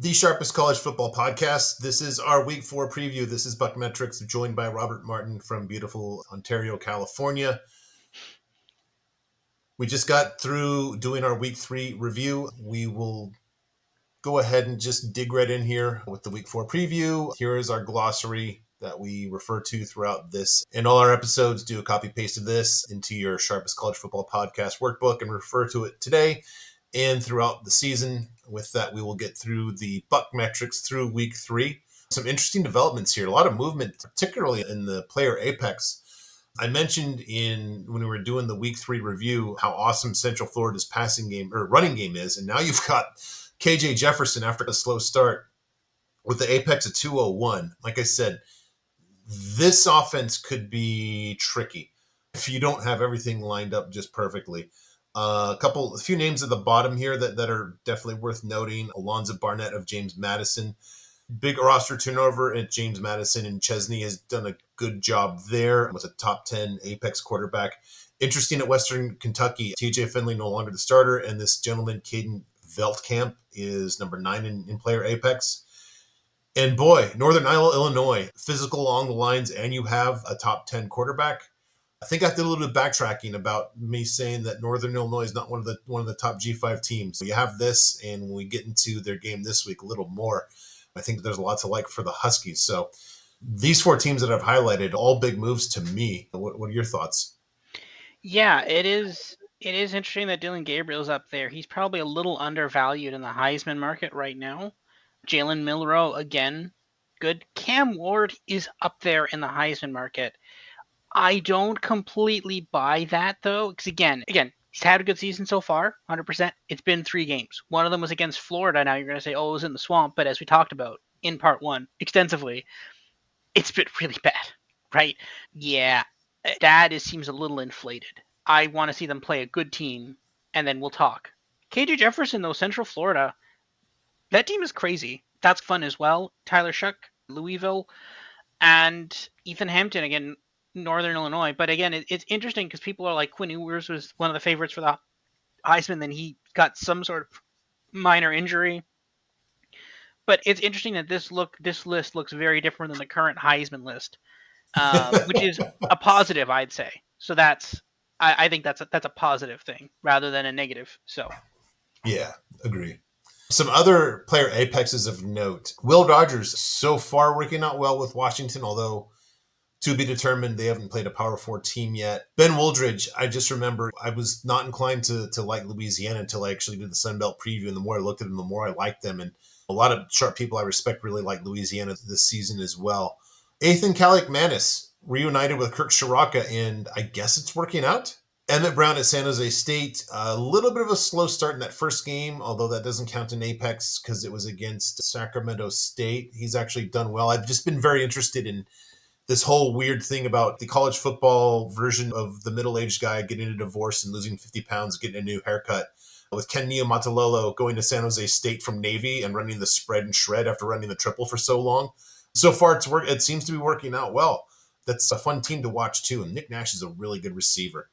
The Sharpest College Football Podcast. This is our Week 4 preview. This is BuckMetrics, joined by Robert Martin from beautiful Ontario, California. We just got through doing our Week 3 review. We will go ahead and just dig right in here with the Week 4 preview. Here is our glossary that we refer to throughout this. In all our episodes, do a copy paste of this into your Sharpest College Football Podcast workbook and refer to it today and throughout the season. With that, we will get through the BuckMetrics through Week 3. Some interesting developments here. A lot of movement, particularly in the player apex. I mentioned when we were doing the Week 3 review how awesome Central Florida's passing game or running game is, and now you've got KJ Jefferson after a slow start with the apex of 201. Like I said, this offense could be tricky if you don't have everything lined up just perfectly. A few names at the bottom here that are definitely worth noting. Alonzo Barnett of James Madison. Big roster turnover at James Madison, and Chesney has done a good job there with a top 10 apex quarterback. Interesting at Western Kentucky, TJ Finley no longer the starter, and this gentleman, Caden Veldkamp, is number 9 in player apex. And boy, Northern Illinois, physical along the lines, and you have a top 10 quarterback. I think I did a little bit of backtracking about me saying that Northern Illinois is not one of the top G5 teams. So you have this, and when we get into their game this week a little more, I think there's a lot to like for the Huskies. So these 4 teams that I've highlighted, all big moves to me. What are your thoughts? Yeah, it is. It is interesting that Dylan Gabriel's up there. He's probably a little undervalued in the Heisman market right now. Jalen Milroe, again, good. Cam Ward is up there in the Heisman market. I don't completely buy that though, because again, he's had a good season so far, 100%. It's been 3 games. One of them was against Florida. Now you're going to say, oh, it was in the swamp, but as we talked about in part 1 extensively, it's been really bad, right? Yeah, that seems a little inflated. I want to see them play a good team, and then we'll talk. KJ Jefferson, though, Central Florida, that team is crazy. That's fun as well. Tyler Shuck, Louisville, and Ethan Hampton, again, Northern Illinois. But again, it's interesting because people are like, Quinn Ewers was one of the favorites for the Heisman, then he got some sort of minor injury. But it's interesting that this list looks very different than the current Heisman list, which is a positive, I'd say. So I think that's a positive thing rather than a negative. So Yeah, agree. Some other player apexes of note. Will Rogers so far working out well with Washington, although to be determined. They haven't played a Power 4 team yet. Ben Wooldridge, I just remember I was not inclined to like Louisiana until I actually did the Sun Belt preview. And the more I looked at them, the more I liked them. And a lot of sharp people I respect really like Louisiana this season as well. Ethan Kalik-Manis reunited with Kirk Shiraka, and I guess it's working out. Emmett Brown at San Jose State, a little bit of a slow start in that first game, although that doesn't count in Apex because it was against Sacramento State. He's actually done well. I've just been very interested in this whole weird thing about the college football version of the middle-aged guy getting a divorce and losing 50 pounds, getting a new haircut. With Ken Niumatalolo going to San Jose State from Navy and running the spread and shred after running the triple for so long. So far, it seems to be working out well. That's a fun team to watch, too. And Nick Nash is a really good receiver.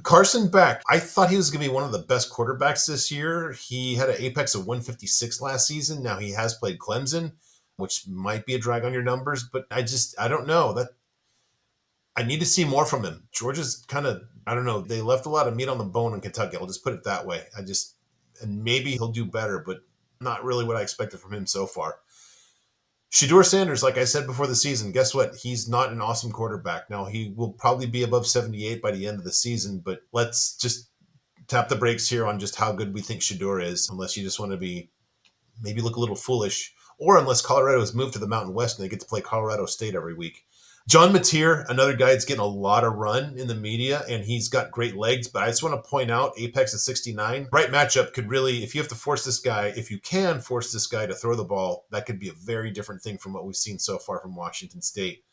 Carson Beck, I thought he was going to be one of the best quarterbacks this year. He had an apex of 156 last season. Now he has played Clemson, which might be a drag on your numbers, but I don't know. That I need to see more from him. Georgia's kind of, I don't know, they left a lot of meat on the bone in Kentucky. I'll just put it that way. And maybe he'll do better, but not really what I expected from him so far. Shedeur Sanders, like I said before the season, guess what? He's not an awesome quarterback. Now, he will probably be above 78 by the end of the season, but let's just tap the brakes here on just how good we think Shedeur is, unless you just want to maybe look a little foolish, or unless Colorado has moved to the Mountain West and they get to play Colorado State every week. John Mateer, another guy that's getting a lot of run in the media, and he's got great legs, but I just want to point out Apex at 69. Right matchup could really, if you can force this guy to throw the ball, that could be a very different thing from what we've seen so far from Washington State.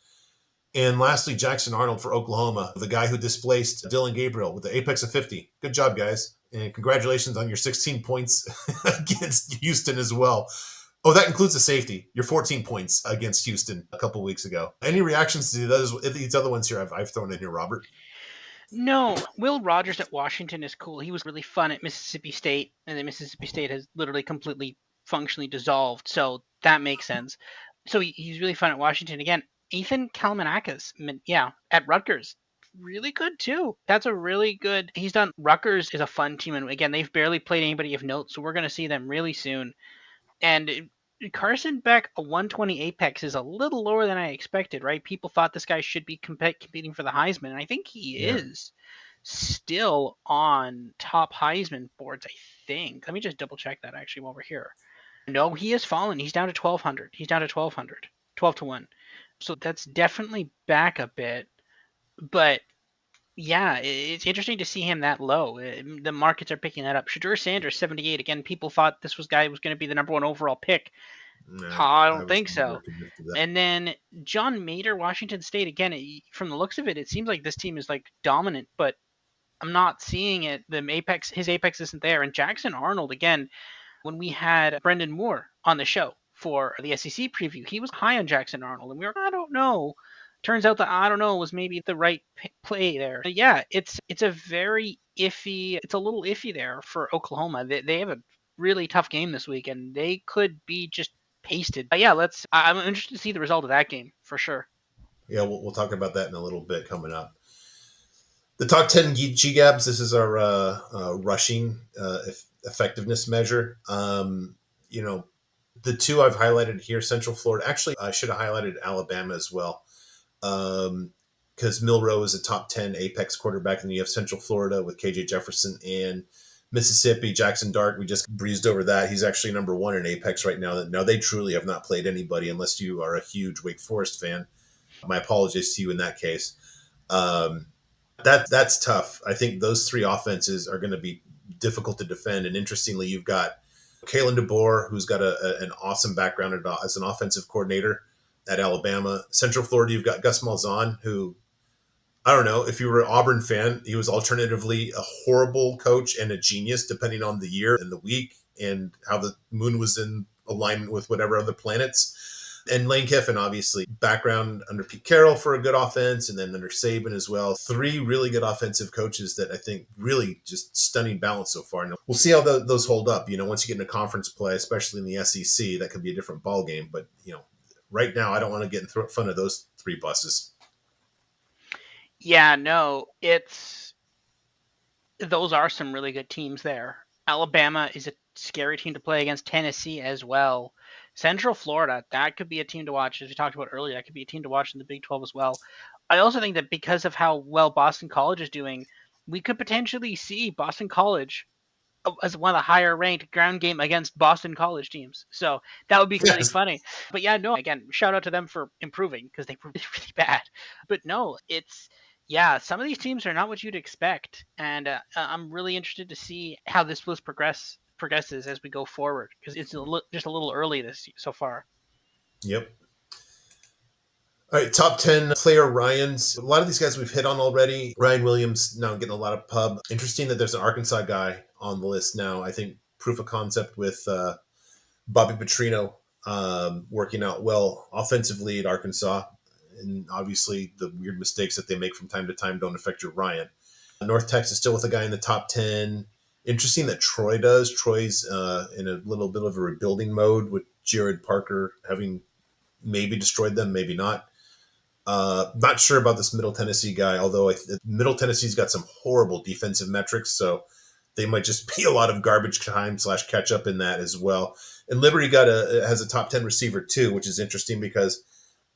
And lastly, Jackson Arnold for Oklahoma, the guy who displaced Dylan Gabriel with the apex of 50. Good job, guys. And congratulations on your 16 points against Houston as well. Oh, that includes the safety. Your 14 points against Houston a couple weeks ago. Any reactions to these other ones here I've thrown in here, Robert? no, Will Rogers at Washington is cool. He was really fun at Mississippi State, and then Mississippi State has literally completely functionally dissolved, so that makes sense. So he's really fun at Washington again. Ethan Kalmanakis, yeah, at Rutgers, really good too. That's a really good. He's done. Rutgers is a fun team, and again, they've barely played anybody of note, so we're going to see them really soon. And Carson Beck, a 120 apex is a little lower than I expected, right? People thought this guy should be competing for the Heisman, and I think he Yeah. is still on top Heisman boards, I think. Let me just double check that actually while we're here. No, he has fallen. He's down to 1200. He's down to 1200. 12 to 1. So that's definitely back a bit. But yeah, it's interesting to see him that low. The markets are picking that up. Shadur Sanders, 78. Again, people thought this guy was going to be the number one overall pick. I I don't was think never so. convinced of that. And then John Mater, Washington State. Again, from the looks of it, it seems like this team is like dominant, but I'm not seeing it. His apex isn't there. And Jackson Arnold, again, when we had Brendan Moore on the show for the SEC preview, he was high on Jackson Arnold, and we were, I don't know. Turns out that I don't know was maybe the right play there. But yeah, it's a very iffy. It's a little iffy there for Oklahoma. They have a really tough game this week, and they could be just pasted. But yeah, I'm interested to see the result of that game for sure. Yeah, we'll talk about that in a little bit coming up. The top 10 GGABs, this is our rushing effectiveness measure. You know, the two I've highlighted here, Central Florida, actually, I should have highlighted Alabama as well. Because Milroe is a top 10 apex quarterback, and you have Central Florida with KJ Jefferson and Mississippi, Jackson Dart. We just breezed over that. He's actually number one in apex right now. Now, they truly have not played anybody unless you are a huge Wake Forest fan. My apologies to you in that case. Um, that's tough. I think those three offenses are going to be difficult to defend. And interestingly, you've got Kalen DeBoer, who's got an awesome background as an offensive coordinator at Alabama. Central Florida, you've got Gus Malzahn, who, I don't know, if you were an Auburn fan, he was alternatively a horrible coach and a genius, depending on the year and the week and how the moon was in alignment with whatever other planets. And Lane Kiffin, obviously, background under Pete Carroll for a good offense, and then under Saban as well. Three really good offensive coaches that I think really just stunning balance so far. And we'll see how those hold up. Once you get into conference play, especially in the SEC, that could be a different ball game. But right now, I don't want to get in front of those three buses. Yeah, no, those are some really good teams there. Alabama is a scary team to play against. Tennessee as well. Central Florida, that could be a team to watch, as we talked about earlier. That could be a team to watch in the Big 12 as well. I also think that because of how well Boston College is doing, we could potentially see Boston College as one of the higher ranked ground game against Boston College teams. So that would be really Yes. funny. But yeah, no, again, shout out to them for improving because they were really, really bad. But no, yeah, some of these teams are not what you'd expect, and I'm really interested to see how this list progresses as we go forward because it's just a little early this so far. Yep. All right, top 10 player Ryans. A lot of these guys we've hit on already. Ryan Williams now getting a lot of pub. Interesting that there's an Arkansas guy on the list now. I think proof of concept with Bobby Petrino working out well offensively at Arkansas. And obviously, the weird mistakes that they make from time to time don't affect your Ryan. North Texas still with a guy in the top 10. Interesting that Troy does. Troy's in a little bit of a rebuilding mode with Jared Parker having maybe destroyed them, maybe not. Not sure about this Middle Tennessee guy, although Middle Tennessee's got some horrible defensive metrics, so they might just be a lot of garbage time / catch up in that as well. And Liberty has a top 10 receiver too, which is interesting because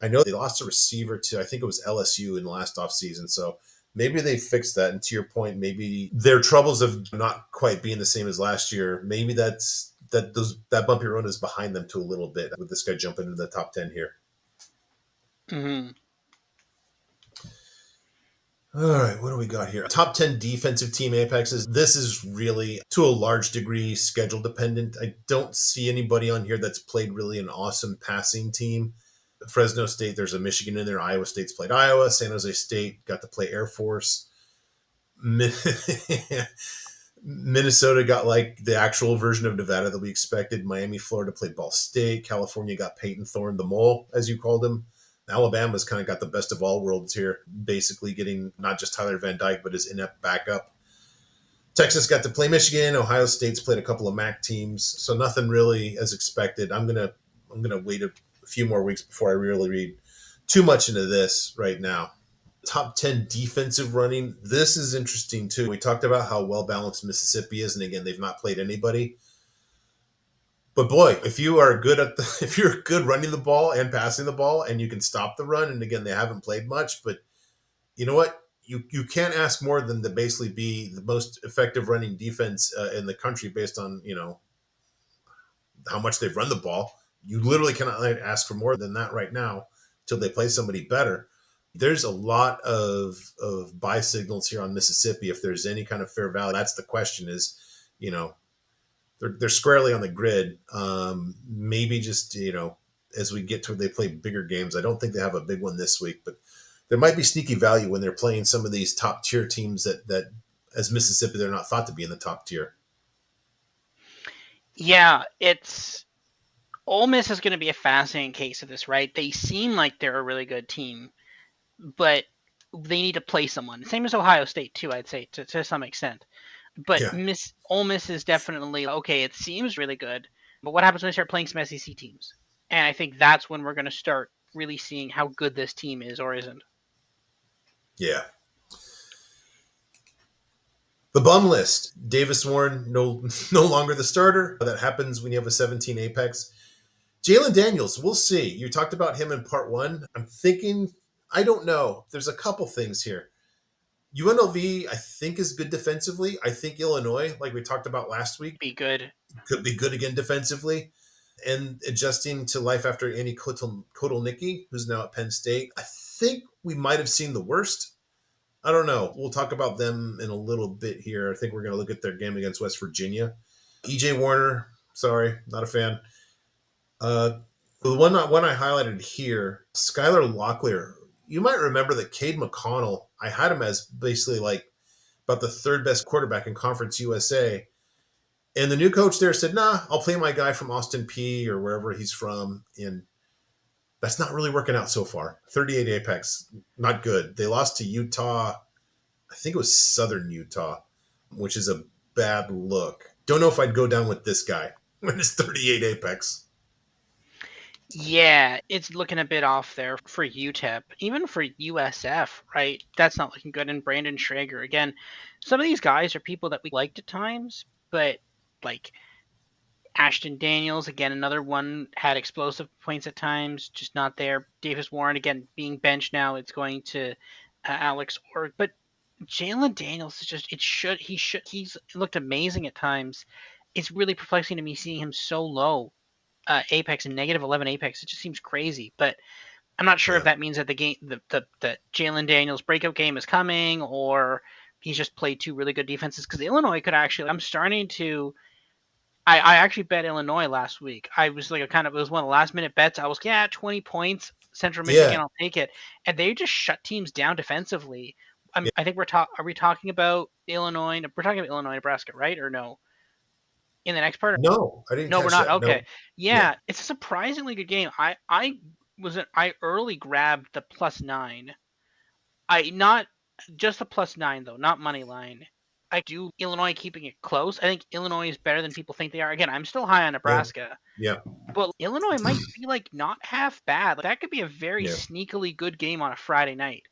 I know they lost a receiver to, I think it was LSU in the last offseason. So maybe they fixed that. And to your point, maybe their troubles of not quite being the same as last year, maybe that bumpy road is behind them to a little bit with this guy jumping into the top 10 here. Mm-hmm. All right, what do we got here? Top 10 defensive team apexes. This is really, to a large degree, schedule dependent. I don't see anybody on here that's played really an awesome passing team. Fresno State, there's a Michigan in there. Iowa State's played Iowa. San Jose State got to play Air Force. Minnesota got like the actual version of Nevada that we expected. Miami, Florida played Ball State. California got Peyton Thorne, the mole, as you called him. Alabama's kind of got the best of all worlds here, basically getting not just Tyler Van Dyke, but his inept backup. Texas got to play Michigan. Ohio State's played a couple of MAC teams, so nothing really as expected. I'm gonna wait a few more weeks before I really read too much into this right now. Top 10 defensive running. This is interesting too. We talked about how well balanced Mississippi is, and again, they've not played anybody. But boy, if you are good at if you're good running the ball and passing the ball, and you can stop the run, and again, they haven't played much, but you know what? You can't ask more than to basically be the most effective running defense in the country based on how much they've run the ball. You literally cannot ask for more than that right now until they play somebody better. There's a lot of buy signals here on Mississippi. If there's any kind of fair value, that's the question. Is you know they're squarely on the grid. Maybe just as we get to they play bigger games. I don't think they have a big one this week, but there might be sneaky value when they're playing some of these top tier teams that as Mississippi they're not thought to be in the top tier. Yeah, it's Ole Miss is going to be a fascinating case of this, right? They seem like they're a really good team, but they need to play someone. Same as Ohio State too, I'd say to some extent. But Yeah, Miss Ole Miss is definitely okay. It seems really good, but what happens when they start playing some SEC teams? And I think that's when we're going to start really seeing how good this team is or isn't. yeah. The bum list. Davis Warren no no longer the starter. That happens when you have a 17 apex. Jalen Daniels, we'll see. You talked about him in part one. I'm thinking, I don't know. There's a couple things here. UNLV, I think, is good defensively. I think Illinois, like we talked about last week, Be good. could be good again defensively. And adjusting to life after Andy Kotelnicki, who's now at Penn State, I think we might have seen the worst. I don't know. We'll talk about them in a little bit here. I think we're going to look at their game against West Virginia. EJ Warner, sorry, not a fan. The one I highlighted here, Skylar Locklear. You might remember that Cade McConnell, I had him as basically like about the third best quarterback in Conference USA. And the new coach there said, nah, I'll play my guy from Austin P or wherever he's from. And that's not really working out so far. 38 Apex, not good. They lost to Utah. I think it was Southern Utah, which is a bad look. Don't know if I'd go down with this guy when it's 38 Apex. Yeah, it's looking a bit off there for UTEP, even for USF, right? That's not looking good. And Brandon Schrager, again, some of these guys are people that we liked at times, but like Ashton Daniels, again, another one had explosive points at times, just not there. Davis Warren, again, being benched now, it's going to Alex Org. But Jalen Daniels is just, he's looked amazing at times. It's really perplexing to me seeing him so low Apex and negative 11 Apex. It just seems crazy. But I'm not sure if Yeah. that means that the Jalen Daniels breakout game is coming or he's just played two really good defenses because Illinois could actually. I'm starting to I actually bet Illinois last week. I was like a kind of it was one of the last minute bets. I was 20 points Central Yeah. Michigan, I'll take it, and they just shut teams down defensively. Yeah. I think are we talking about Illinois? We're talking about Illinois, Nebraska, right? Or no? In the next part? No, I didn't No, we're catch not. that. Okay, No. Yeah. yeah, it's a surprisingly good game. I early grabbed the +9. I not just the +9 though, not money line. I do Illinois keeping it close. I think Illinois is better than people think they are. Again, I'm still high on Yeah. Nebraska, Yeah. but Illinois might be like not half bad. Like, that could be a very Yeah. sneakily good game on a Friday night.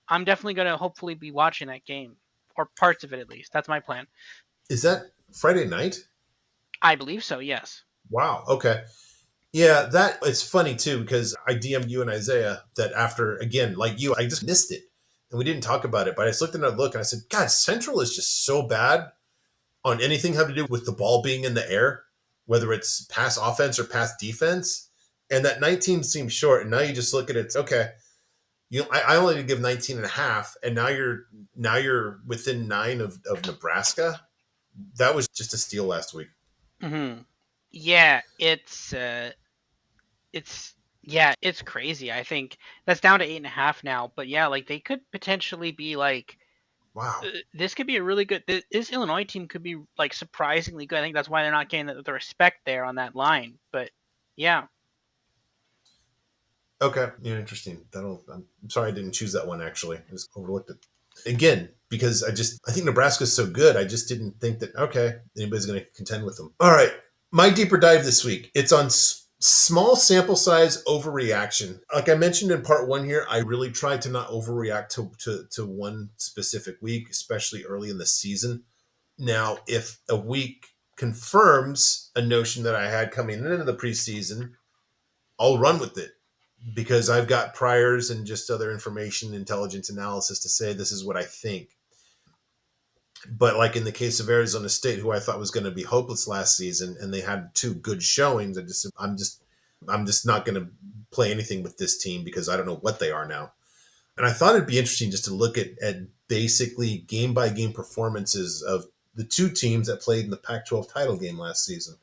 I'm definitely going to hopefully be watching that game or parts of it at least. That's my plan. Is that Friday night? I believe so. Yes. Wow. Okay. Yeah, that it's funny too because I DM'd you and Isaiah that after again, like you, I just missed it and we didn't talk about it. But I just looked at that look and I said, God, Central is just so bad on anything having to do with the ball being in the air, whether it's pass offense or pass defense. And that 19 seems short. And now you just look at it, okay. I only give 19 and a half, and now you're within 9 of Nebraska. That was just a steal last week. Hmm. Yeah, it's yeah, it's crazy. I think that's down to 8.5 now. But yeah, like they could potentially be like Wow. this could be a really good. This Illinois team could be like surprisingly good. I think that's why they're not getting the respect there on that line. But yeah, Okay. Yeah, interesting. I'm sorry I didn't choose that one actually. I just overlooked it. Again, because I think Nebraska's so good, I just didn't think that, okay, anybody's going to contend with them. All right. My deeper dive this week, it's on small sample size overreaction. Like I mentioned in part one here, I really tried to not overreact to one specific week, especially early in the season. Now, if a week confirms a notion that I had coming into the preseason, I'll run with it because I've got priors and just other information, intelligence analysis to say this is what I think. But like in the case of Arizona State, who I thought was going to be hopeless last season, and they had two good showings, I'm just not going to play anything with this team because I don't know what they are now. And I thought it'd be interesting just to look at basically game by game performances of the two teams that played in the Pac-12 title game last season.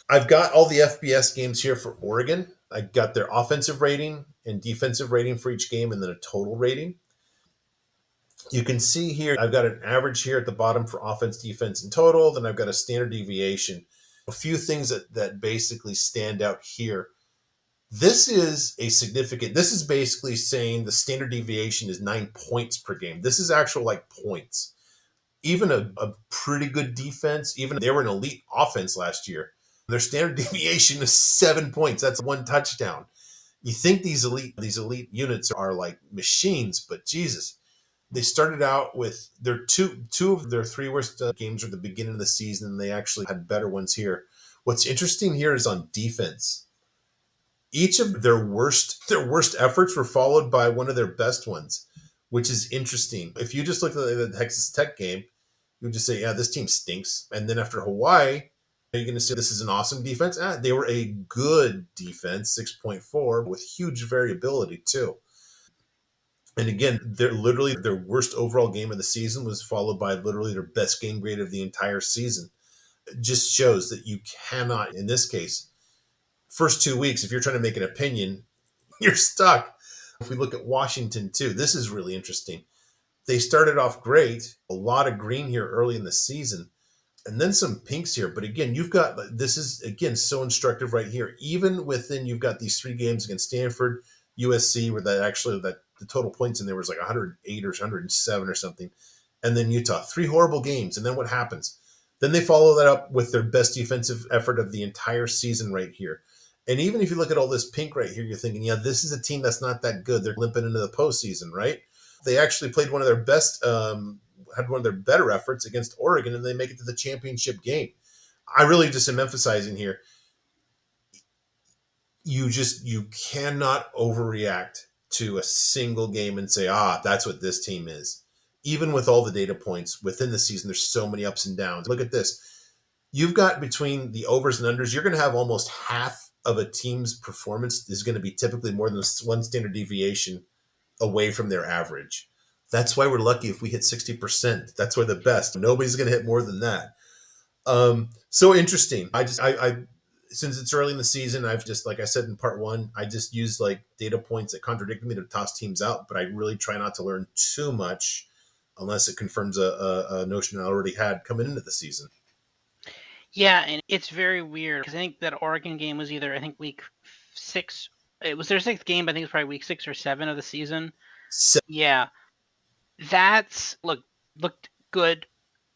I've got all the FBS games here for Oregon. I got their offensive rating and defensive rating for each game, and then a total rating. You can see here, I've got an average here at the bottom for offense, defense, and total. Then I've got a standard deviation. A few things that basically stand out here. This is basically saying the standard deviation is 9 points per game. This is actual like points. Even a pretty good defense, even they were an elite offense last year. Their standard deviation is 7 points. That's one touchdown. You think these elite units are like machines, but Jesus, they started out with their two of their three worst games at the beginning of the season, and they actually had better ones here. What's interesting here is on defense. Each of their worst efforts were followed by one of their best ones, which is interesting. If you just look at the Texas Tech game, you would just say, "Yeah, this team stinks." And then after Hawaii, you're going to say this is an awesome defense. They were a good defense, 6.4, with huge variability too. And again, they're literally their worst overall game of the season was followed by literally their best game grade of the entire season. It just shows that you cannot, in this case, first 2 weeks, if you're trying to make an opinion, you're stuck. If we look at Washington too, this is really interesting. They started off great, a lot of green here early in the season, and then some pinks here. But again, you've got this is again so instructive right here. Even within you've got these three games against Stanford, USC, where that the total points in there was like 108 or 107 or something, and then Utah, three horrible games. And then what happens? Then they follow that up with their best defensive effort of the entire season right here. And even if you look at all this pink right here, you're thinking, yeah, this is a team that's not that good. They're limping into the postseason, right? They actually played one of their best, had one of their better efforts against Oregon, and they make it to the championship game. I really just am emphasizing here, you cannot overreact to a single game and say, that's what this team is. Even with all the data points within the season, there's so many ups and downs. Look at this. You've got between the overs and unders, you're going to have almost half of a team's performance is going to be typically more than one standard deviation away from their average. That's why we're lucky if we hit 60%. That's why the best. Nobody's going to hit more than that. So interesting. I since it's early in the season, I've just, like I said in part one, I just use like data points that contradict me to toss teams out, but I really try not to learn too much unless it confirms a notion I already had coming into the season. Yeah, and it's very weird because I think that Oregon game was either, I think, week 6. It was their 6th game, but I think it was probably week 6 or 7 of the season. So, Yeah, that's looked good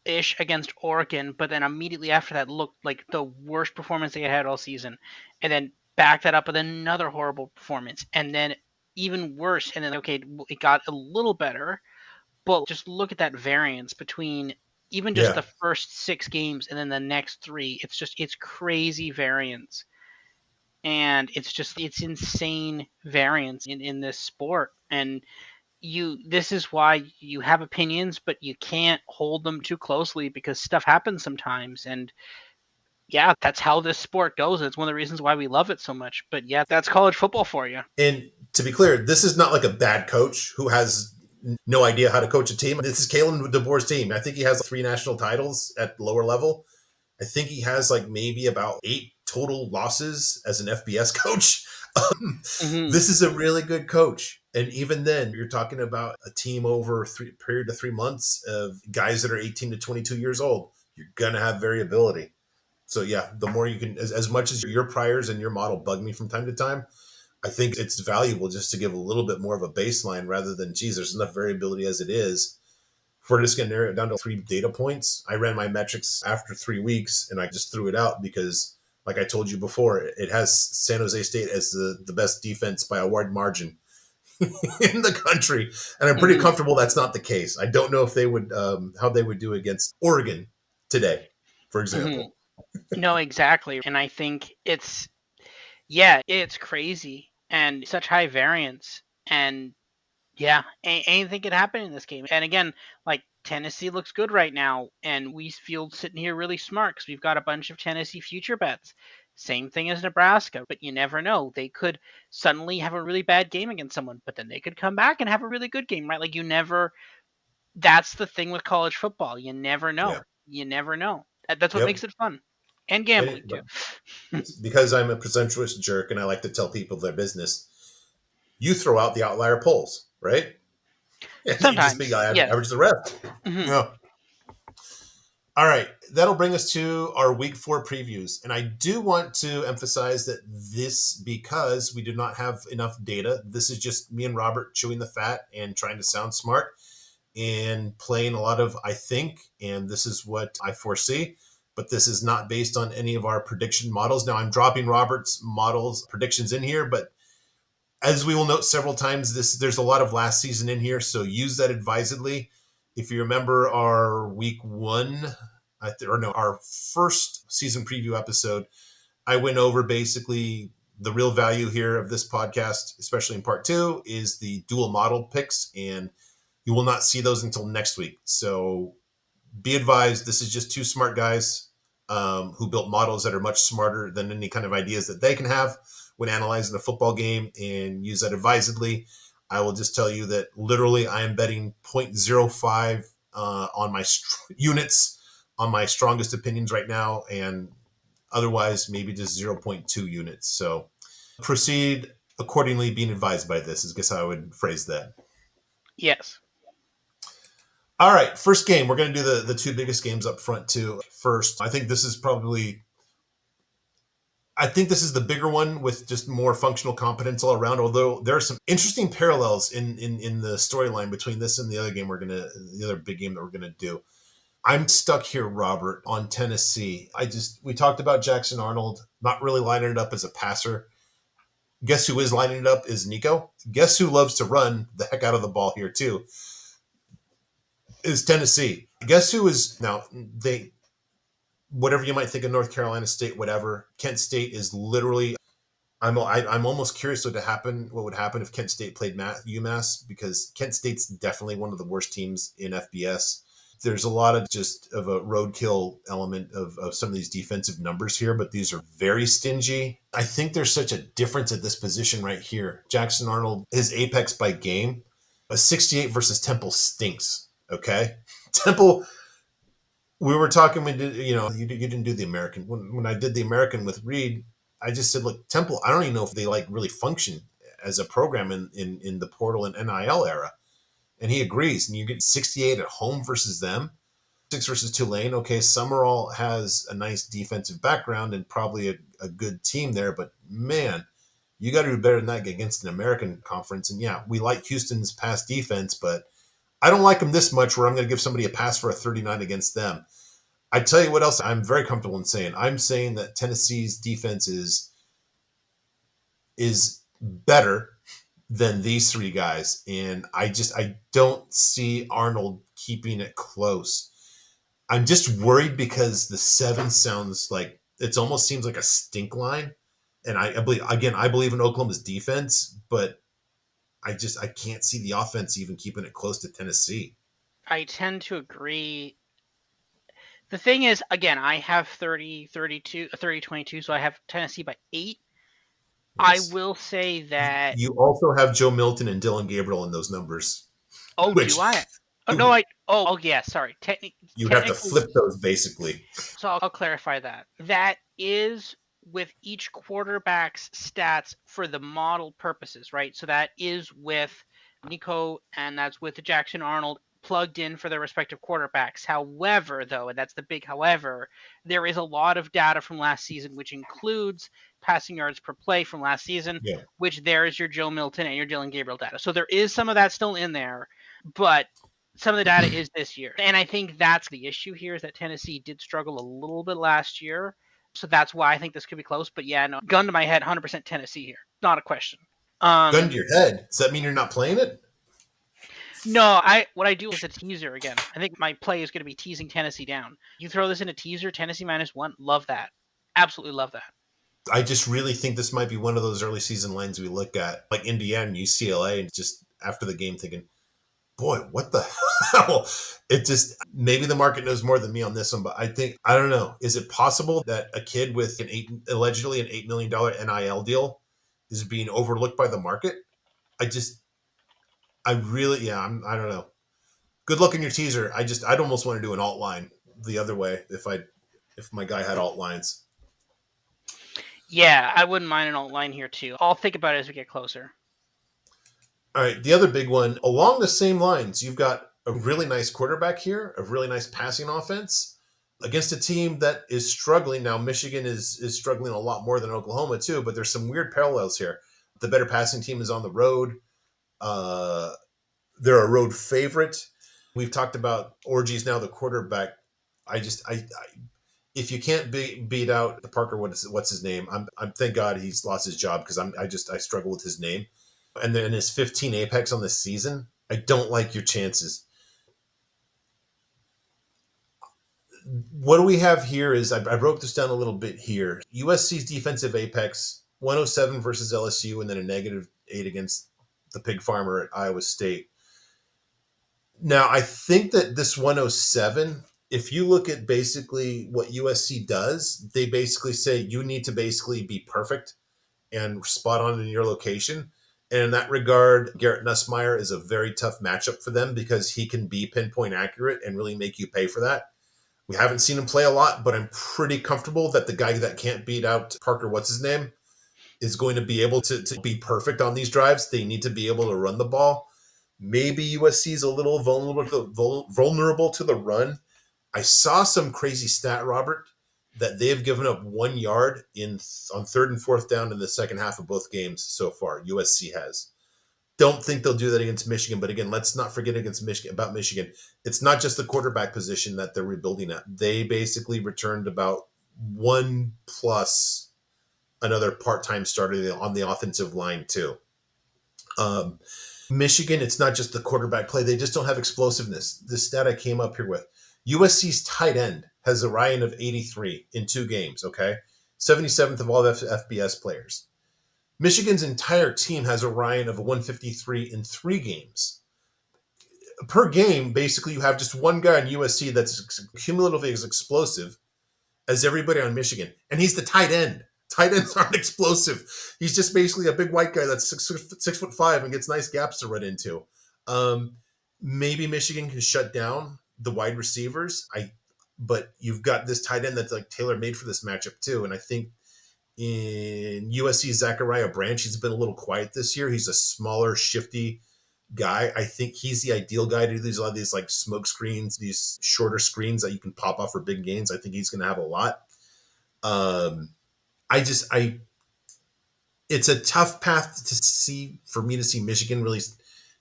ish against Oregon, but then immediately after that looked like the worst performance they had all season, and then back that up with another horrible performance, and then even worse, and then okay, it got a little better, but just look at that variance between even just yeah. the first 6 games and then the next 3. It's crazy variance, and it's insane variance in this sport, and this is why you have opinions, but you can't hold them too closely because stuff happens sometimes. And yeah, that's how this sport goes. It's one of the reasons why we love it so much. But yeah, that's college football for you. And to be clear, this is not like a bad coach who has no idea how to coach a team. This is Kalen DeBoer's team. I think he has 3 national titles at lower level. I think he has like maybe about 8 total losses as an FBS coach. Hmm. This is a really good coach. And even then, you're talking about a team over a period of 3 months of guys that are 18 to 22 years old. You're going to have variability. So yeah, the more you can, as much as your priors and your model bug me from time to time, I think it's valuable just to give a little bit more of a baseline rather than, geez, there's enough variability as it is. If we're just going to narrow it down to 3 data points, I ran my metrics after 3 weeks and I just threw it out because, like I told you before, it has San Jose State as the best defense by a wide margin in the country. And I'm pretty Mm-hmm. comfortable that's not the case. I don't know if they would, how they would do against Oregon today, for Mm-hmm. example. No, exactly. And I think it's crazy and such high variance. And yeah, anything could happen in this game. And again, like Tennessee looks good right now, and we feel sitting here really smart because we've got a bunch of Tennessee future bets. Same thing as Nebraska, but you never know. They could suddenly have a really bad game against someone, but then they could come back and have a really good game, right? Like you never. That's the thing with college football. You never Yeah. know. You never know. That's what Yep. makes it fun, and gambling And, too. because I'm a presumptuous jerk and I like to tell people their business, you throw out the outlier polls, right? And you just be Sometimes, yes. average the rest. Hmm. Yeah. All right. That'll bring us to our week 4 previews. And I do want to emphasize that because we do not have enough data, this is just me and Robert chewing the fat and trying to sound smart and playing a lot of I think, and this is what I foresee. But this is not based on any of our prediction models. Now I'm dropping Robert's models predictions in here, but as we will note several times, there's a lot of last season in here, so use that advisedly. If you remember our week 1, or no, our first season preview episode, I went over basically the real value here of this podcast, especially in part 2, is the dual model picks, and you will not see those until next week. So be advised, this is just 2 smart guys who built models that are much smarter than any kind of ideas that they can have when analyzing a football game, and use that advisedly. I will just tell you that literally I am betting 0.05 on my units on my strongest opinions right now, and otherwise maybe just zero point 0.2 units. So proceed accordingly, being advised by this is, I guess, how I would phrase that. Yes. All right, first game. We're going to do the 2 biggest games up front too. First, I think this is the bigger one with just more functional competence all around. Although there are some interesting parallels in the storyline between this and the other game the other big game that we're gonna do. I'm stuck here, Robert, on Tennessee. We talked about Jackson Arnold not really lining it up as a passer. Guess who is lining it up is Nico. Guess who loves to run the heck out of the ball here too is Tennessee. Guess who is now they whatever you might think of North Carolina State, whatever. Kent State is literally. I'm almost curious what would happen if Kent State played UMass, because Kent State's definitely one of the worst teams in FBS. There's a lot of just of a roadkill element of some of these defensive numbers here, but these are very stingy. I think there's such a difference at this position right here. Jackson Arnold, his apex by game, a 68 versus Temple stinks. Okay, Temple, we were talking. We did, you didn't do the American. When I did the American with Reed, I just said, look, Temple. I don't even know if they like really function as a program in the portal and NIL era. And he agrees. And you get 68 at home versus them. 6 versus Tulane. Okay, Summerall has a nice defensive background and probably a good team there, but man, you got to do better than that against an American conference. And yeah, we like Houston's pass defense, but I don't like them this much where I'm going to give somebody a pass for a 39 against them. I tell you what else I'm very comfortable in saying. I'm saying that Tennessee's defense is better than these 3 guys, and I don't see Arnold keeping it close. I'm just worried because the 7 sounds like it almost seems like a stink line, and I believe in Oklahoma's defense, but I can't see the offense even keeping it close to Tennessee. I tend to agree. The thing is, again, I have 30, 32, 30, 22, so I have Tennessee by 8. I Yes. will say that. You also have Joe Milton and Dylan Gabriel in those numbers, Oh, do which I? Oh, no, I. Oh, yeah, sorry. you have to Technically, flip those basically. so I'll clarify that. That is with each quarterback's stats for the model purposes, right? So that is with Nico and that's with Jackson Arnold plugged in for their respective quarterbacks. However, though, and that's the big however, there is a lot of data from last season, which includes passing yards per play from last season, Yeah. which there is your Joe Milton and your Dylan Gabriel data. So there is some of that still in there, but some of the data is this year. And I think that's the issue here is that Tennessee did struggle a little bit last year. So that's why I think this could be close. But yeah, no, gun to my head, 100% Tennessee here. Not a question. Gun to your head. Does that mean you're not playing it? No, what I do is a teaser again. I think my play is going to be teasing Tennessee down. You throw this in a teaser, Tennessee -1. Love that. Absolutely love that. I just really think this might be one of those early season lines we look at, like Indiana and UCLA, and just after the game thinking, boy, what the hell? It just, maybe the market knows more than me on this one, but I think, I don't know. Is it possible that a kid with allegedly an $8 million NIL deal is being overlooked by the market? I just, I really, yeah, I don't know. Good luck in your teaser. I'd almost want to do an alt line the other way if my guy had alt lines. Yeah, I wouldn't mind an alt line here too. I'll think about it as we get closer. All right, the other big one along the same lines, you've got a really nice quarterback here, a really nice passing offense against a team that is struggling. Now, Michigan is struggling a lot more than Oklahoma too, but there's some weird parallels here. The better passing team is on the road. Uh, they're a road favorite. We've talked about Orgy's now the quarterback. I if you can't beat out the Parker, what's his name? I'm thank God he's lost his job because I struggle with his name. And then his 15 apex on this season, I don't like your chances. What do we have here is I broke this down a little bit here. USC's defensive apex 107 versus LSU, and then a -8 against the pig farmer at Iowa State. Now, I think that this 107, if you look at basically what USC does, they basically say you need to basically be perfect and spot on in your location. And in that regard, Garrett Nussmeier is a very tough matchup for them because he can be pinpoint accurate and really make you pay for that. We haven't seen him play a lot, but I'm pretty comfortable that the guy that can't beat out Parker, what's his name, is going to be able to be perfect on these drives. They need to be able to run the ball. Maybe USC is a little vulnerable to the run. I saw some crazy stat, Robert, that they have given up 1 yard on third and fourth down in the second half of both games so far. USC has. Don't think they'll do that against Michigan, but again, let's not forget about Michigan. It's not just the quarterback position that they're rebuilding at. They basically returned about one plus another part-time starter on the offensive line too. Um, Michigan, it's not just the quarterback play. They just don't have explosiveness. The stat I came up here with. USC's tight end has a Ryan of 83 in 2 games, okay? 77th of all FBS players. Michigan's entire team has a Ryan of 153 in 3 games. Per game, basically, you have just one guy on USC that's cumulatively as explosive as everybody on Michigan, and he's the tight end. Tight ends aren't explosive. He's just basically a big white guy that's 6'5" and gets nice gaps to run into. Um, Maybe Michigan can shut down the wide receivers. But you've got this tight end that's like tailor made for this matchup too. And I think in USC Zachariah Branch, he's been a little quiet this year. He's a smaller, shifty guy. I think he's the ideal guy to do a lot of these like smoke screens, these shorter screens that you can pop off for big gains. I think he's going to have a lot. Um, I it's a tough path to see for me to see Michigan really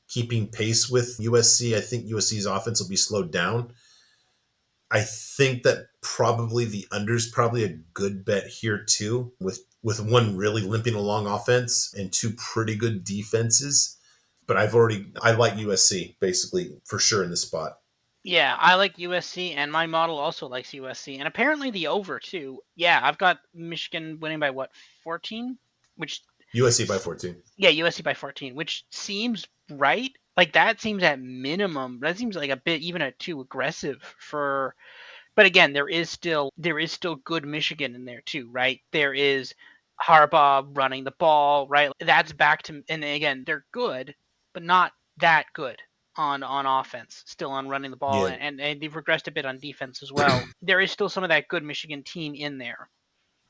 keeping pace with USC. I think USC's offense will be slowed down. I think that probably the under's probably a good bet here too, with one really limping along offense and two pretty good defenses. But I like USC basically for sure in this spot. Yeah, I like USC, and my model also likes USC, and apparently the over too. Yeah, I've got Michigan winning by what, 14? Which, USC by 14. yeah, USC by 14, which seems right. Like that seems at minimum. That seems like a bit even too aggressive for. But again, there is still good Michigan in there too, right? There is Harbaugh running the ball, right? That's back to, and again, they're good, but not that good on offense. Still on running the ball, Yeah. and they've regressed a bit on defense as well. There is still some of that good Michigan team in there.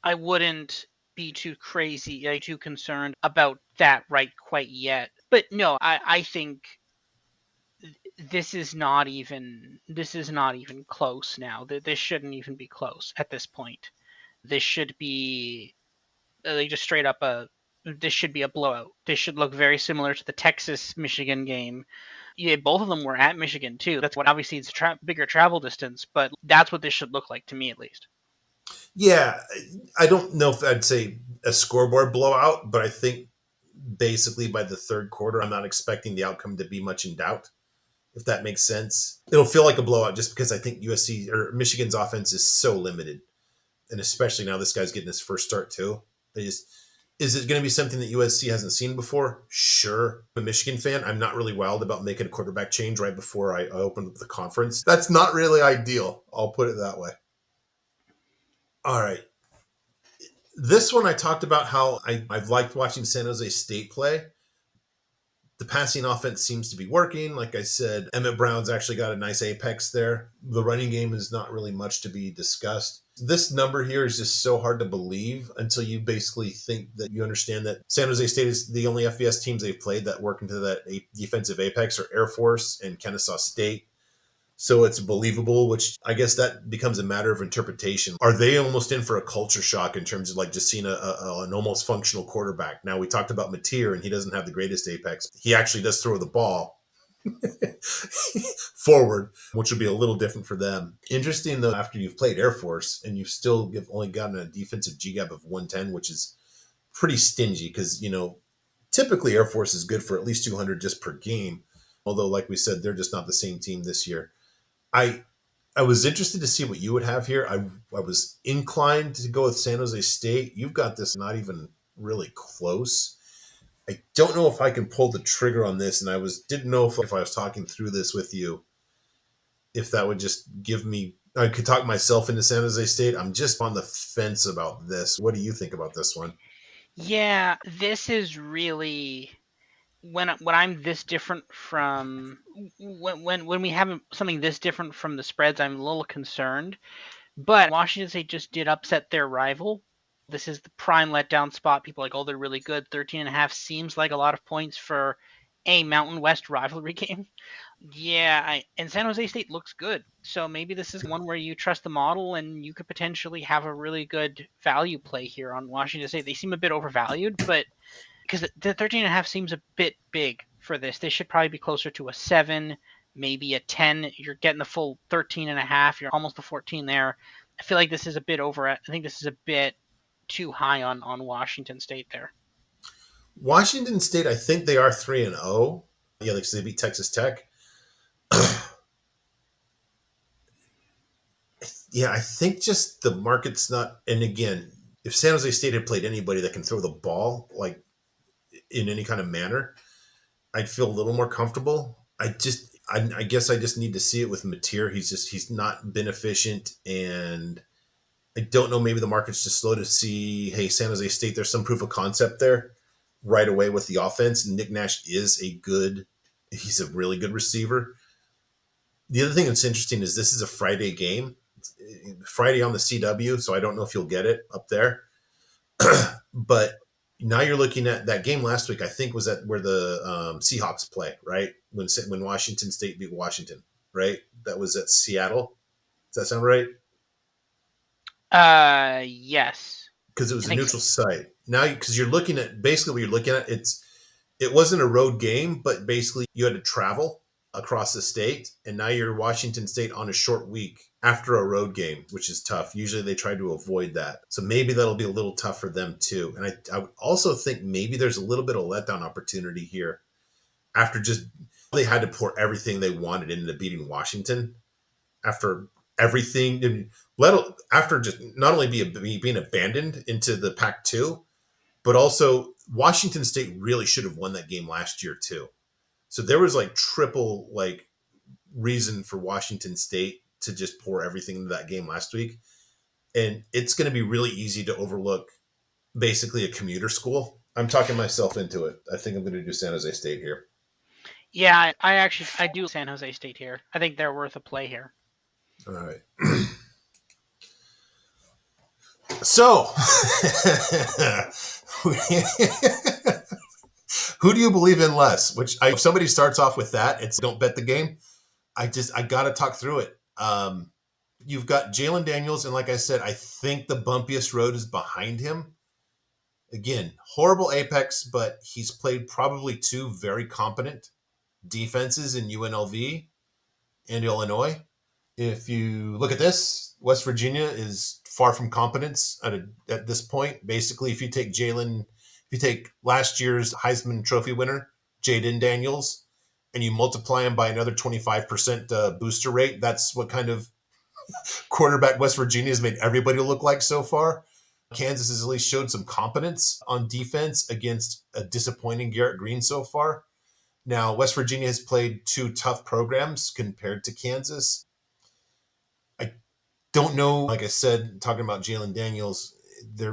I wouldn't be too crazy, like too concerned about that right quite yet. But no, I think this is not even close now. This shouldn't even be close at this point. This should be like just straight up a this should be a blowout. This should look very similar to the Texas-Michigan game. Yeah, both of them were at Michigan too. That's what obviously it's a bigger travel distance, but that's what this should look like to me at least. Yeah, I don't know if I'd say a scoreboard blowout, but I think basically by the third quarter, I'm not expecting the outcome to be much in doubt, if that makes sense. It'll feel like a blowout just because I think USC or Michigan's offense is so limited. And especially now this guy's getting his first start too. Is it going to be something that USC hasn't seen before? Sure. I'm a Michigan fan. I'm not really wild about making a quarterback change right before I open the conference. That's not really ideal. I'll put it that way. All right. This one I talked about how I've liked watching San Jose State play. The passing offense seems to be working. Like I said, Emmett Brown's actually got a nice apex there. The running game is not really much to be discussed. This number here is just so hard to believe until you basically think that you understand that San Jose State is the only FBS teams they've played that work into that defensive apex are Air Force and Kennesaw State. So it's believable, which I guess that becomes a matter of interpretation. Are they almost in for a culture shock in terms of like just seeing an almost functional quarterback? Now, we talked about Mateer, and he doesn't have the greatest apex. He actually does throw the ball forward, which would be a little different for them. Interesting, though, after you've played Air Force and you've only gotten a defensive GGAP of 110, which is pretty stingy because, typically Air Force is good for at least 200 just per game. Although, like we said, they're just not the same team this year. I I was interested to see what you would have here. I was inclined to go with San Jose State. You've got this not even really close. I don't know if I can pull the trigger on this, and didn't know if I was talking through this with you, if that would just give me I could talk myself into San Jose State. I'm just on the fence about this. What do you think about this one? Yeah, this is really when I'm this different from when we have something this different from the spreads, I'm a little concerned. But Washington State just did upset their rival. This is the prime letdown spot. People are like, oh, they're really good. 13.5 seems like a lot of points for a Mountain West rivalry game. Yeah, and San Jose State looks good. So maybe this is one where you trust the model and you could potentially have a really good value play here on Washington State. They seem a bit overvalued, but because the 13.5 seems a bit big for this. They should probably be closer to a 7, maybe a 10. You're getting the full 13.5. You're almost a 14 there. I feel like this is a bit over. I think this is a bit too high on Washington State there. Washington State, I think they are 3-0. Yeah, like they beat Texas Tech. Yeah, I think just the market's not. And again, if San Jose State had played anybody that can throw the ball like in any kind of manner, I'd feel a little more comfortable. I guess I just need to see it with Mateer. He's not been efficient, and I don't know. Maybe the market's just slow to see. Hey, San Jose State, there's some proof of concept there right away with the offense. Nick Nash is he's a really good receiver. The other thing that's interesting is this is a Friday game, Friday on the CW, so I don't know if you'll get it up there. But now you're looking at that game last week. I think was that where the Seahawks play, right? When Washington State beat Washington, right? That was at Seattle. Does that sound right? Yes, Because it I was a think so. neutral site. Now, because you're looking at basically what you're looking at, it wasn't a road game, but basically you had to travel across the state, and now you're Washington State on a short week after a road game, which is tough. Usually they try to avoid that. So maybe that'll be a little tough for them too. And I would also think maybe there's a little bit of letdown opportunity here after just they had to pour everything they wanted into beating Washington after everything and after just not only being abandoned into the Pac-2, but also Washington State really should have won that game last year too. So there was like triple like reason for Washington State to just pour everything into that game last week. And it's going to be really easy to overlook basically a commuter school. I'm talking myself into it. I think I'm going to do San Jose State here. Yeah, I do San Jose State here. I think they're worth a play here. All right. So, who do you believe in less? If somebody starts off with that, it's don't bet the game. I got to talk through it. You've got Jalen Daniels, and like I said, I think the bumpiest road is behind him. Again, horrible apex, but he's played probably two very competent defenses in UNLV and Illinois. If you look at this, West Virginia is far from competence at this point. Basically, if you take last year's Heisman Trophy winner, Jaden Daniels, and you multiply him by another 25% booster rate, that's what kind of quarterback West Virginia has made everybody look like so far. Kansas has at least showed some competence on defense against a disappointing Garrett Green so far. Now, West Virginia has played two tough programs compared to Kansas. I don't know, like I said, talking about Jalen Daniels, they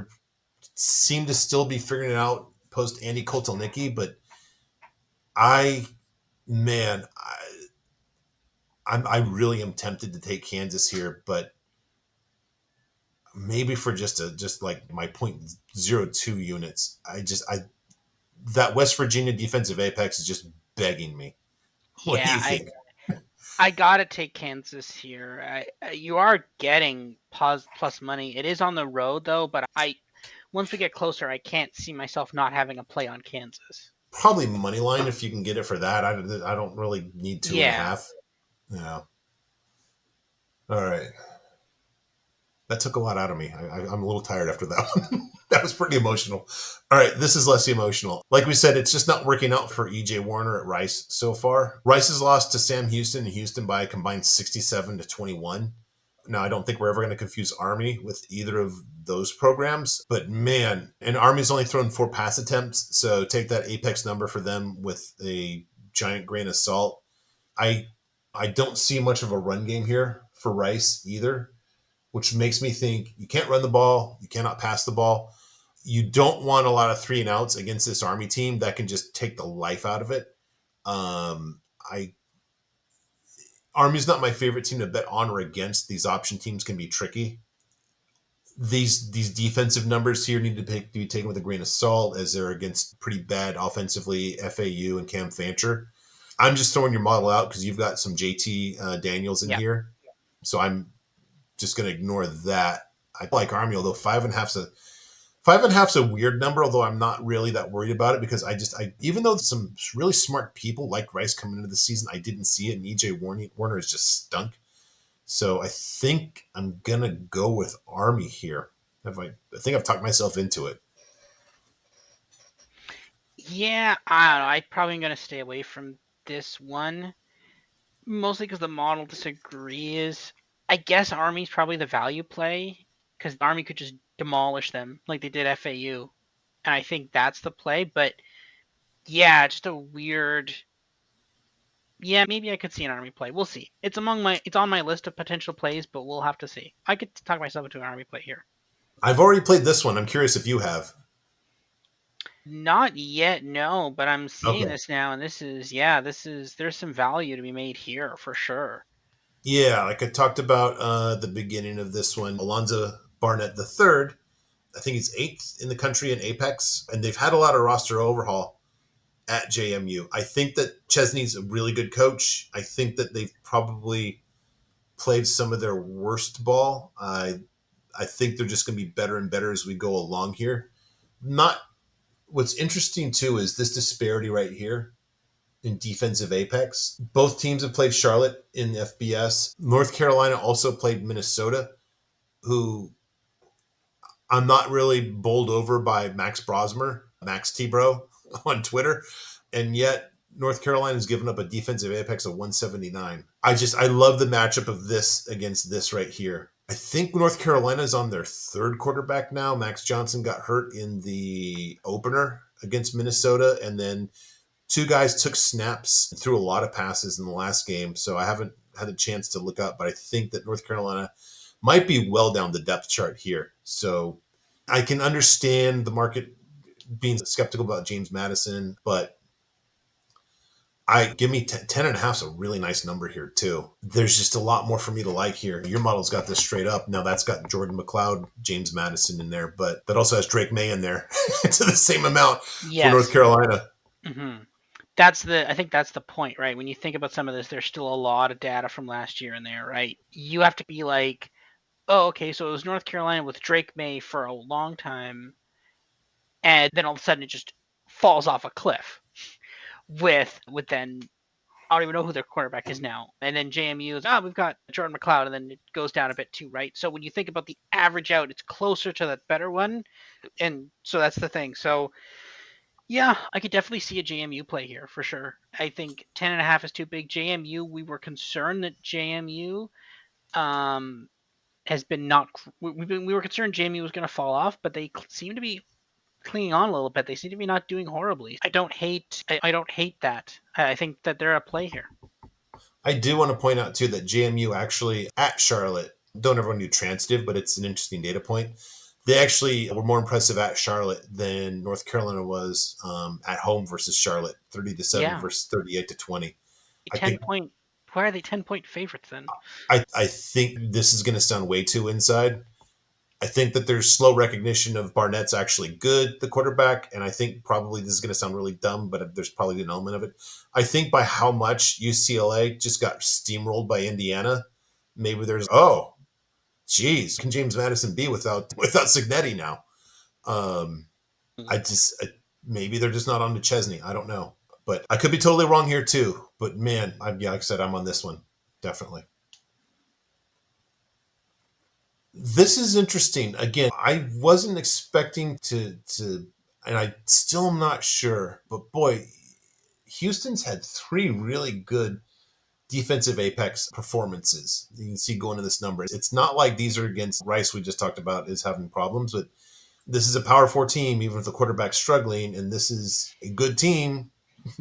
seem to still be figuring it out post Andy Kotelnicki, but I, man, I really am tempted to take Kansas here, but maybe for just like my 0.02 units. I that West Virginia defensive apex is just begging me. What do Yeah, you think? I gotta take Kansas here. You are getting plus money. It is on the road though, but I once we get closer, I can't see myself not having a play on Kansas. Probably money line if you can get it for that. I don't really need two and a Yeah, half. Yeah. All right. That took a lot out of me. I'm a little tired after that one. That was pretty emotional. All right, this is less emotional. Like we said, it's just not working out for EJ Warner at Rice so far. Rice has lost to Sam Houston and Houston by a combined 67-21. Now, I don't think we're ever going to confuse Army with either of those programs, but man, and Army's only thrown 4 pass attempts, so take that apex number for them with a giant grain of salt. I I don't see much of a run game here for Rice either, which makes me think you can't run the ball, you cannot pass the ball. You don't want a lot of 3-and-outs against this Army team that can just take the life out of it. I Army's not my favorite team to bet on or against. These option teams can be tricky. These defensive numbers here need to be taken with a grain of salt as they're against pretty bad offensively FAU and Cam Fancher. I'm just throwing your model out because you've got some JT Daniels in yeah, here, so I'm just going to ignore that. I like Army, although 5.5's a weird number. Although I'm not really that worried about it because I even though some really smart people like Rice coming into the season, I didn't see it. And Warner is just stunk. So I think I'm gonna go with Army here. I think I've talked myself into it. yeah. I don't know. I probably am gonna stay away from this one mostly because the model disagrees. I guess Army's probably the value play because Army could just demolish them like they did FAU, and I think that's the play. But yeah, just a weird. Yeah, maybe I could see an Army play. We'll see. It's on my list of potential plays, but we'll have to see. I could talk myself into an Army play here. I've already played this one. I'm curious if you have. Not yet, no, but I'm seeing Okay. this now, and this is there's some value to be made here for sure. Yeah, like I talked about the beginning of this one, Alonzo Barnett the third. I think he's eighth in the country in Apex, and they've had a lot of roster overhaul at JMU. I think that Chesney's a really good coach. I think that they've probably played some of their worst ball. I think they're just going to be better and better as we go along here. Not What's interesting too is this disparity right here in defensive apex. Both teams have played Charlotte in FBS. North Carolina also played Minnesota, who I'm not really bowled over by Max Brosmer, Max T-Bro on Twitter. And yet North Carolina's given up a defensive apex of 179. I love the matchup of this against this right here. I think North Carolina's on their third quarterback now. Max Johnson got hurt in the opener against Minnesota, and then two guys took snaps and threw a lot of passes in the last game. So I haven't had a chance to look up, but I think that North Carolina might be well down the depth chart here. So I can understand the market being skeptical about James Madison, but I give me 10 and a half is a really nice number here too. There's just a lot more for me to like here. Your model's got this straight up. Now that's got Jordan McLeod, James Madison in there, but that also has Drake May in there to the same amount for North Yes. Carolina. I think that's the point, right? When you think about some of this, there's still a lot of data from last year in there, right? You have to be like, oh, okay, so it was North Carolina with Drake May for a long time. and then all of a sudden it just falls off a cliff with then I don't even know who their quarterback is now. And then JMU is, we've got Jordan McLeod, and then it goes down a bit too, right? So when you think about the average out, it's closer to that better one. And so that's the thing. So yeah, I could definitely see a JMU play here for sure. I think 10.5 is too big. JMU, we were concerned that JMU um, has been not. We were concerned JMU was going to fall off, but they seem to be clinging on a little bit. They seem to be not doing horribly. I don't hate that. I think that they're a play here. I do want to point out too that JMU actually at Charlotte, don't everyone do transitive, but it's an interesting data point. They actually were more impressive at Charlotte than North Carolina was at home versus Charlotte, 30-7 Yeah, versus 38-20. I 10 think point. Why are they 10-point favorites then? I think this is going to sound way too inside. I think that there's slow recognition of Barnett's actually good, the quarterback, and I think probably this is going to sound really dumb, but there's probably an element of it. I think by how much UCLA just got steamrolled by Indiana, maybe there's geez, can James Madison be without Signetti now? Um, I just maybe they're just not on to Chesney. I don't know, but I could be totally wrong here too. But man, yeah, like I said, I'm on this one definitely. This is interesting. Again, I wasn't expecting to and I still am not sure, but boy, Houston's had three really good defensive apex performances. You can see going to this number. It's not like these are against Rice we just talked about is having problems, but this is a power four team, even if the quarterback's struggling, and this is a good team.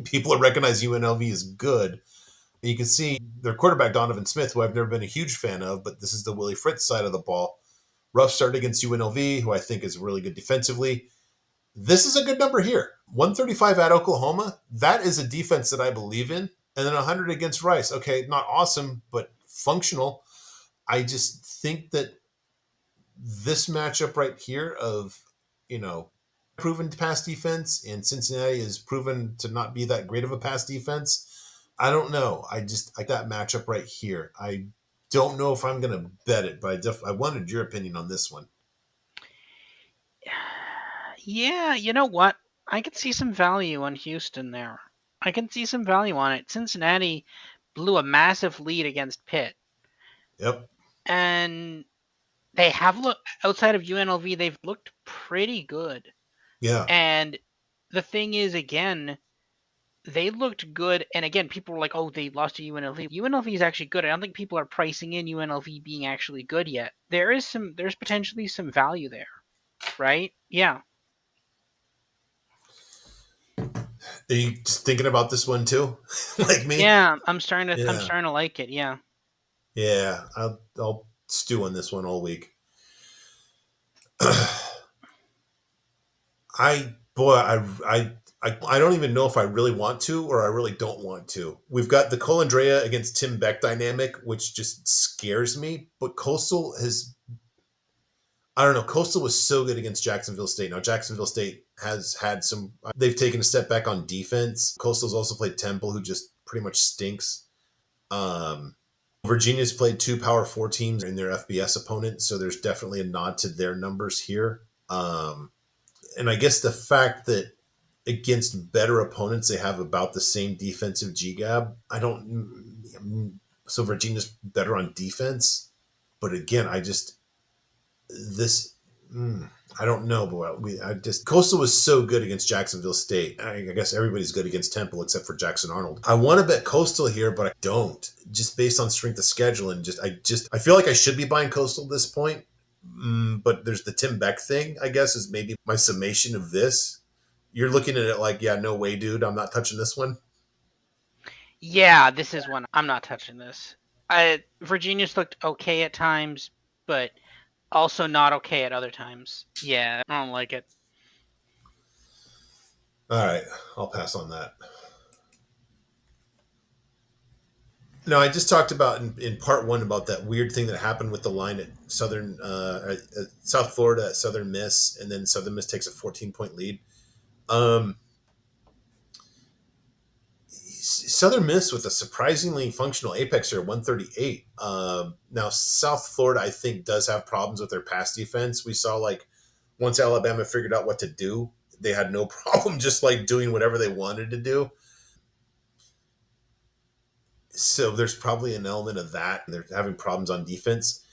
People are recognizing UNLV is good. You can see their quarterback, Donovan Smith, who I've never been a huge fan of, but this is the Willie Fritz side of the ball. Rough start against UNLV, who I think is really good defensively. This is a good number here. 135 at Oklahoma. That is a defense that I believe in. And then 100 against Rice. Okay, not awesome, but functional. I just think that this matchup right here of, you know, proven pass defense and Cincinnati is proven to not be that great of a pass defense. I don't know. I just like that matchup right here. I don't know if I'm going to bet it, but I wanted your opinion on this one. Yeah, you know what? I could see some value on Houston there. I can see some value on it. Cincinnati blew a massive lead against Pitt, Yep. and they have looked outside of UNLV. They've looked pretty good. Yeah. And the thing is, again, they looked good. And again, people were like, "Oh, they lost to UNLV." UNLV is actually good. I don't think people are pricing in UNLV being actually good yet. There's potentially some value there, right? Yeah, Are you just thinking about this one too, like me? yeah. I'm Yeah. starting to like it. Yeah. Yeah. I'll stew on this one all week. I don't even know if I really want to or I really don't want to. We've got the Colandrea against Tim Beck dynamic, which just scares me. But Coastal has, I don't know, Coastal was so good against Jacksonville State. Now, Jacksonville State has had some, they've taken a step back on defense. Coastal's also played Temple, who just pretty much stinks. Um, Virginia's played two Power Four teams in their FBS opponent, so there's definitely a nod to their numbers here. And I guess the fact that against better opponents they have about the same defensive GGAB. I don't. So Virginia's better on defense, but again, I just this. I don't know, but I just Coastal was so good against Jacksonville State. I guess everybody's good against Temple except for Jackson Arnold. I want to bet Coastal here, but I don't, just based on strength of schedule and I feel like I should be buying Coastal at this point. But there's the Tim Beck thing. I guess is maybe my summation of this. You're looking at it like, yeah, no way, dude. I'm not touching this one. Yeah, this is one I'm not touching this. Virginia's looked okay at times, but also not okay at other times. Yeah, I don't like it. All right, I'll pass on that. No, I just talked about in part one about that weird thing that happened with the line at South Florida at Southern Miss, and then Southern Miss takes a 14-point lead. Um, Southern Miss with a surprisingly functional apex here, 138. Now South Florida, I think, does have problems with their pass defense. We saw like once Alabama figured out what to do, they had no problem just like doing whatever they wanted to do. So there's probably an element of that. They're having problems on defense.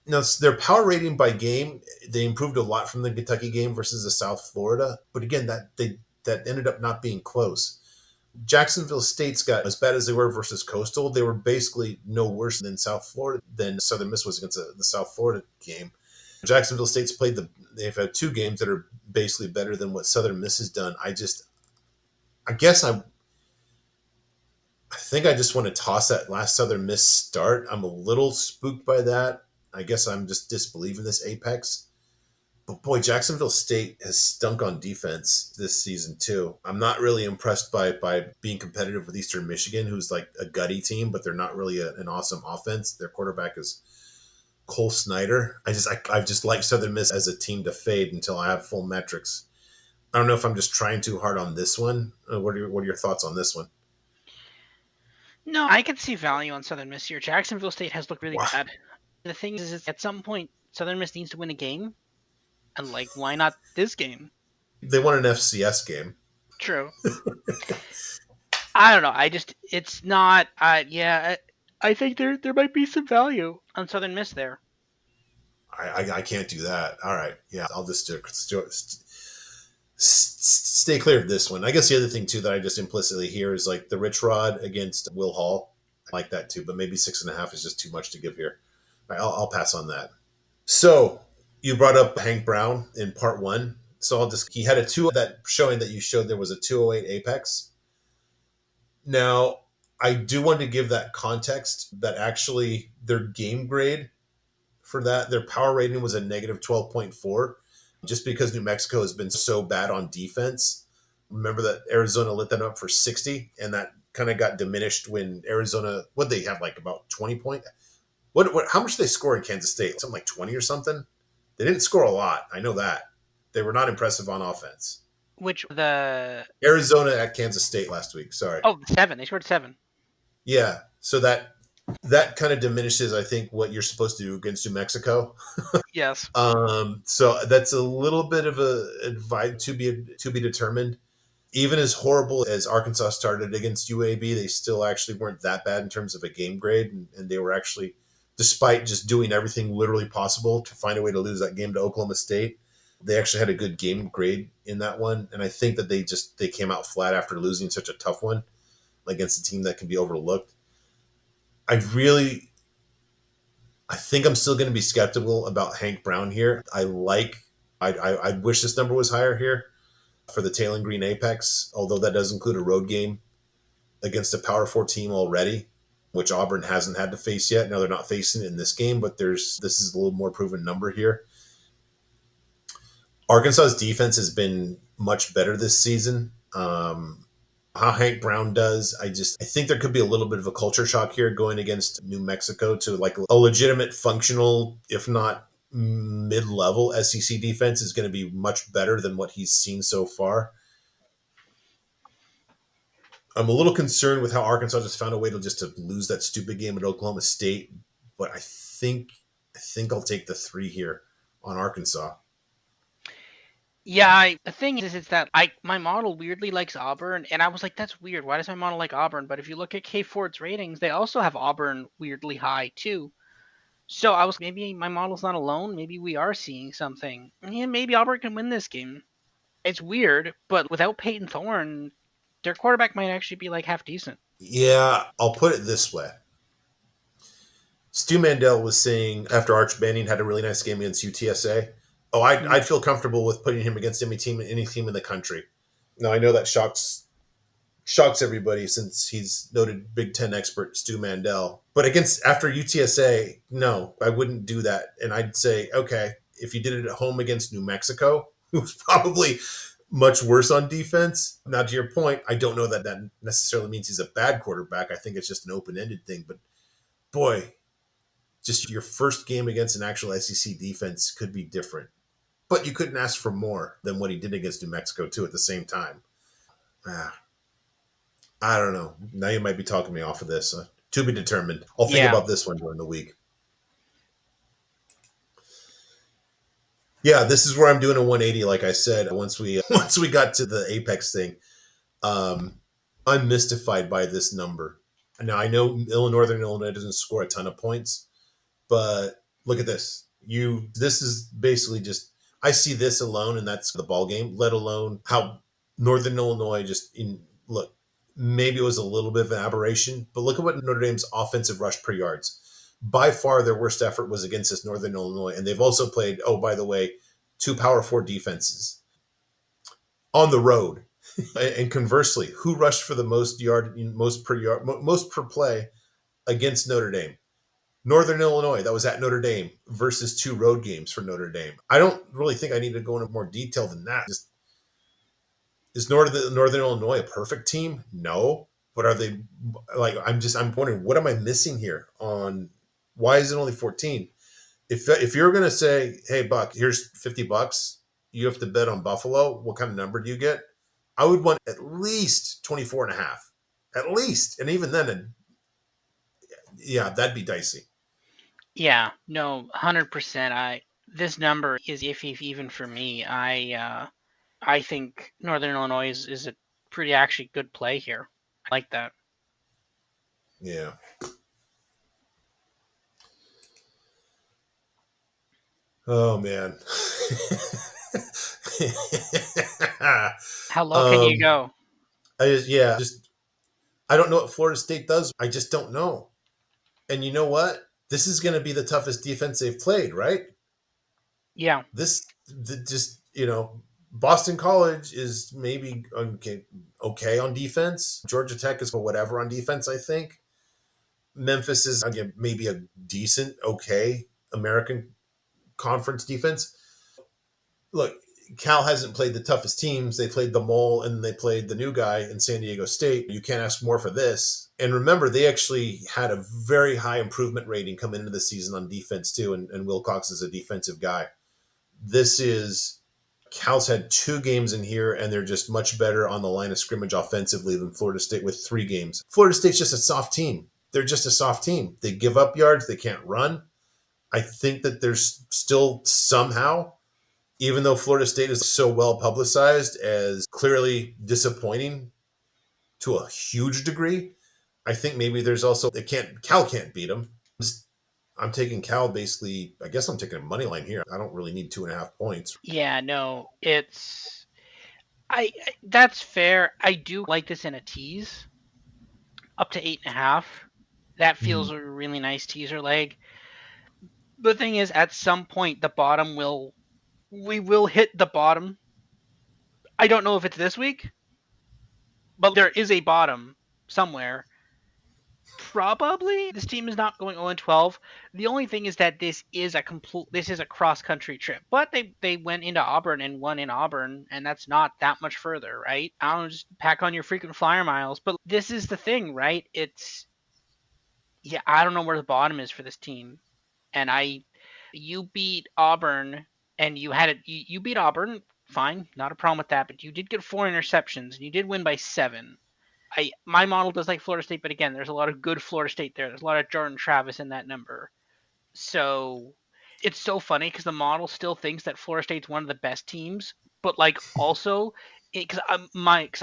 Now, their power rating by game, they improved a lot from the Kentucky game versus the South Florida. But again, that ended up not being close. Jacksonville State's got as bad as they were versus Coastal. They were basically no worse than South Florida than Southern Miss was against the South Florida game. Jacksonville State's played they've had two games that are basically better than what Southern Miss has done. I guess I think I just want to toss that last Southern Miss start. I'm a little spooked by that. I guess I'm just disbelieving this Apex. But boy, Jacksonville State has stunk on defense this season too. I'm not really impressed by being competitive with Eastern Michigan, who's like a gutty team, but they're not really an awesome offense. Their quarterback is Cole Snyder. I've just liked Southern Miss as a team to fade until I have full metrics. I don't know if I'm just trying too hard on this one. What are your thoughts on this one? No, I could see value on Southern Miss here. Jacksonville State has looked really Wow. bad. The thing is at some point, Southern Miss needs to win a game, and like, why not this game? They won an FCS game. True. I don't know. It's not. Yeah, I think there might be some value on Southern Miss there. I can't do that. All right. Yeah, I'll just stay clear of this one. I guess the other thing too that I just implicitly hear is like the Rich Rod against Will Hall. I like that too, but maybe 6.5 is just too much to give here. I'll pass on that. So you brought up Hank Brown in part one. So he had a two that showing that you showed there was a 208 apex. Now I do want to give that context that actually their game grade for that, their power rating was a negative 12.4 just because New Mexico has been so bad on defense. Remember that Arizona lit them up for 60, and that kind of got diminished when Arizona, what they have like about 20 points. How much did they score in Kansas State? Something like 20 or something? They didn't score a lot. I know that. They were not impressive on offense. Which the Arizona at Kansas State last week. Sorry. seven. They scored 7. Yeah. So that kind of diminishes, I think, what you're supposed to do against New Mexico. Yes. So that's a little bit of a advice to be determined. Even as horrible as Arkansas started against UAB, they still actually weren't that bad in terms of a game grade, and they were actually, despite just doing everything literally possible to find a way to lose that game to Oklahoma State, they actually had a good game grade in that one. And I think that they came out flat after losing such a tough one against a team that can be overlooked. I really I think I'm still going to be skeptical about Hank Brown here. I wish this number was higher here for the Taylor Green Apex, although that does include a road game against a Power Four team already, which Auburn hasn't had to face yet. Now they're not facing it in this game, but this is a little more proven number here. Arkansas's defense has been much better this season. How Hank Brown does, I think there could be a little bit of a culture shock here going against New Mexico to like a legitimate, functional, if not mid-level SEC defense is going to be much better than what he's seen so far. I'm a little concerned with how Arkansas just found a way to lose that stupid game at Oklahoma State, but I think I'll take the 3 here on Arkansas. Yeah, the thing is, it's that my model weirdly likes Auburn, and I was like, that's weird. Why does my model like Auburn? But if you look at K Ford's ratings, they also have Auburn weirdly high too. So I was maybe my model's not alone. Maybe we are seeing something. Yeah, maybe Auburn can win this game. It's weird, but without Peyton Thorne, their quarterback might actually be like half decent. Yeah, I'll put it this way. Stu Mandel was saying after Arch Manning had a really nice game against UTSA, oh, I'd feel comfortable with putting him against any team in the country. Now I know that shocks everybody since he's noted Big Ten expert Stu Mandel. But against after UTSA, no, I wouldn't do that. And I'd say, okay, if you did it at home against New Mexico, who's probably much worse on defense. Now, to your point, I don't know that necessarily means he's a bad quarterback. I think it's just an open-ended thing. But boy, just your first game against an actual SEC defense could be different. But you couldn't ask for more than what he did against New Mexico, too, at the same time. Ah, I don't know. Now you might be talking me off of this. To be determined. I'll think Yeah. about this one during the week. Yeah, this is where I'm doing a 180. Like I said, once we got to the Apex thing, um, I'm mystified by this number. Now I know Northern Illinois doesn't score a ton of points, but look at this. This is basically just I see this alone, and that's the ball game. Let alone how Northern Illinois just in look. Maybe it was a little bit of an aberration, but look at what Notre Dame's offensive rush per yards. By far, their worst effort was against this Northern Illinois, and they've also played. Oh, by the way, two Power Four defenses on the road. And conversely, who rushed for the most per play against Notre Dame? Northern Illinois, that was at Notre Dame versus two road games for Notre Dame. I don't really think I need to go into more detail than that. Just, is Northern Illinois a perfect team? No. But are they like I'm wondering what am I missing here on why is it only 14? If you're gonna say, hey Buck, here's $50, you have to bet on Buffalo, what kind of number do you get? I would want at least 24 and a half. At least. And even then, yeah, that'd be dicey. Yeah, no, 100%. I This number is iffy even for me. I think Northern Illinois is a pretty actually good play here. I like that. Yeah. Oh man. How low can you um, go? just I don't know what Florida State does. I just don't know. And you know what? This is going to be the toughest defense they've played, right? Yeah, Just Boston College is maybe okay on defense. Georgia Tech is whatever on defense. I think Memphis is again maybe a decent, okay American Conference defense. Look, Cal hasn't played the toughest teams. They played the mole and they played the new guy in San Diego State. You can't ask more for this. And remember, they actually had a very high improvement rating coming into the season on defense too. And Wilcox is a defensive guy. This is Cal's had two games in here, and they're just much better on the line of scrimmage offensively than Florida State with three games. Florida State's just a soft team. They're just a soft team. They give up yards. They can't run. I think that there's still somehow, even though Florida State is so well publicized as clearly disappointing to a huge degree, I think maybe there's also Cal can't beat them. I'm taking Cal basically. I guess I'm taking a money line here. I don't really need 2.5 points. yeah, no, it's that's fair. I do like this in a tease up to 8.5. That feels Mhm. a really nice teaser leg. The thing is, at some point, the bottom will we will hit the bottom. I don't know if it's this week, but there is a bottom somewhere. Probably this team is not going 0-12. The only thing is that this is a cross country trip, but they went into Auburn and won in Auburn, and that's not that much further, right? I don't know, just pack on your frequent flyer miles. But this is the thing, right? It's Yeah, I don't know where the bottom is for this team, and I you beat Auburn and you beat Auburn, fine, not a problem with that, but you did get 4 interceptions and you did win by 7. I My model does like Florida State, but again, there's a lot of good Florida State there. There's a lot of Jordan Travis in that number. So it's so funny because the model still thinks that Florida State's one of the best teams, but like also because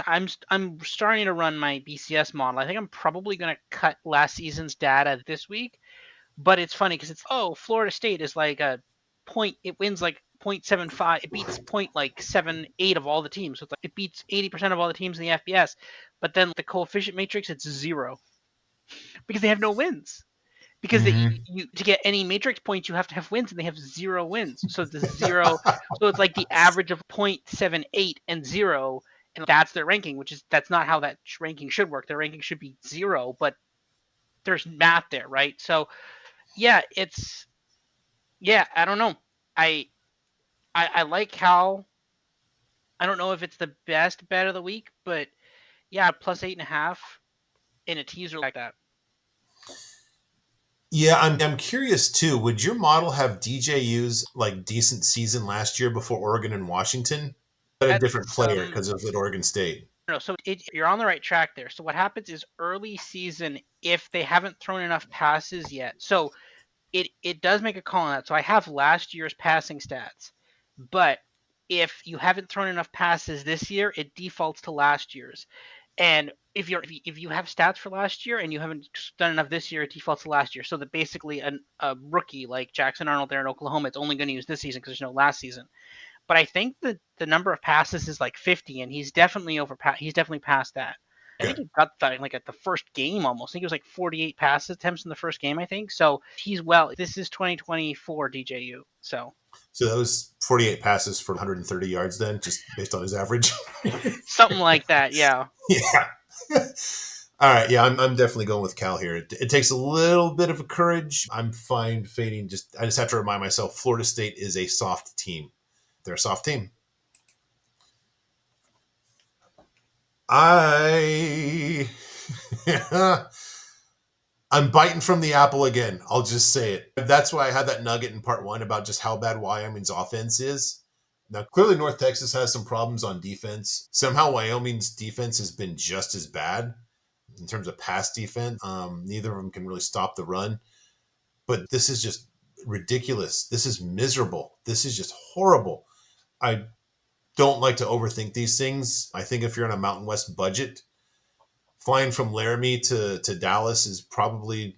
I'm starting to run my BCS model. I think I'm probably gonna cut last season's data this week, but it's funny because it's Florida State is like a point. It wins like 0.75. It beats point like 7-8 of all the teams. So it's like it beats 80% of all the teams in the FBS. But then the coefficient matrix, it's 0 because they have no wins. Because Mm-hmm. you to get any matrix points, you have to have wins, and they have 0 wins. So the zero, so it's like the average of 0.78 and 0, and that's their ranking. That's not how that ranking should work. Their ranking should be 0, but there's math there, right? So yeah, I don't know. I I like how I don't know if it's the best bet of the week, but yeah, plus 8.5 in a teaser like that. Yeah, I'm curious too. Would your model have DJU's like decent season last year before Oregon and Washington? But a different That's player because of at Oregon State. no, so you're on the right track there. So what happens is early season, if they haven't thrown enough passes yet, so it does make a call on that. So I have last year's passing stats. But if you haven't thrown enough passes this year, it defaults to last year's. And if you have stats for last year and you haven't done enough this year, it defaults to last year. So that basically a rookie like Jackson Arnold there in Oklahoma, it's only going to use this season because there's no last season. But I think that the number of passes is like 50, and he's definitely past that. I think Okay. he got that like at the first game almost. I think it was like 48 pass attempts in the first game. I think so. He's well. This is 2024 DJU. So So that was 48 passes for 130 yards then, just based on his average. something like that. Yeah. Yeah. All right. Yeah, I'm definitely going with Cal here. It takes a little bit of a courage. I'm fine fading. I just have to remind myself Florida State is a soft team. They're a soft team. I I'm biting from the apple again. I'll just say it. That's why I had that nugget in part one about just how bad Wyoming's offense is. Now, clearly, North Texas has some problems on defense. Somehow, Wyoming's defense has been just as bad in terms of pass defense. Neither of them can really stop the run. But this is just ridiculous. This is miserable. This is just horrible. I don't like to overthink these things. I think if you're on a Mountain West budget, flying from Laramie to Dallas is probably,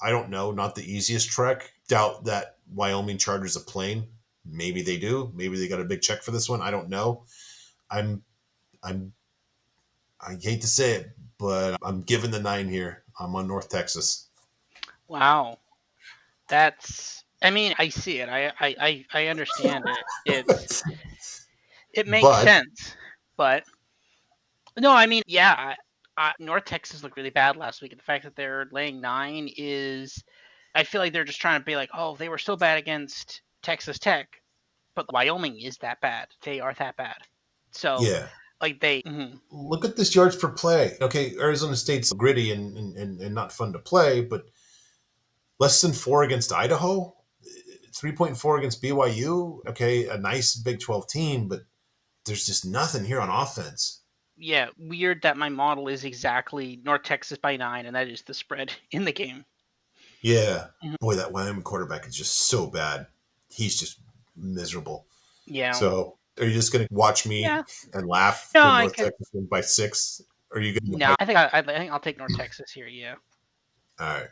I don't know, not the easiest trek. Doubt that Wyoming charters a plane. Maybe they do. Maybe they got a big check for this one. I don't know. I'm I'm I hate to say it, but I'm giving the 9 here. I'm on North Texas. Wow. That's. I mean, I see it. I understand it. It makes But sense. But no, I mean, yeah. North Texas looked really bad last week. And the fact that they're laying 9 is, I feel like they're just trying to be like, oh, they were so bad against Texas Tech, but Wyoming is that bad. They are that bad. So, yeah, like they, mhm. look at this yards per play. Okay, Arizona State's gritty and not fun to play, but less than 4 against Idaho, 3.4 against BYU. Okay, a nice Big 12 team, but there's just nothing here on offense. Yeah, weird that my model is exactly North Texas by 9, and that is the spread in the game. Yeah. Mhm. Boy, that Wyoming quarterback is just so bad. He's just miserable. Yeah, So, are you just going to watch me yeah. and laugh No, when I North can. Texas win by 6? Or are you going to? No, I think I'll take North Texas here. Yeah. All right.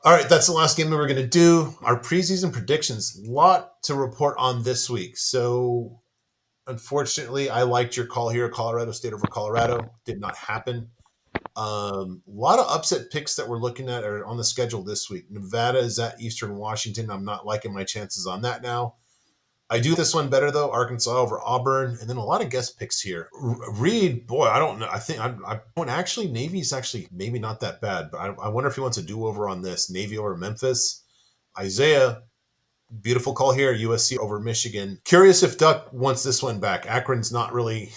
All right, that's the last game that we're going to do. Our preseason predictions, a lot to report on this week. So, unfortunately, I liked your call here, Colorado State over Colorado. Did not happen. A lot of upset picks that we're looking at are on the schedule this week. Nevada is at Eastern Washington. I'm not liking my chances on that now. I do this one better though. Arkansas over Auburn, and then a lot of guest picks here. Reed, boy, I don't know. I think actually Navy's actually maybe not that bad, but I wonder if he wants a do over on this. Navy over Memphis. Isaiah, beautiful call here. USC over Michigan. Curious if Duck wants this one back. Akron's not really.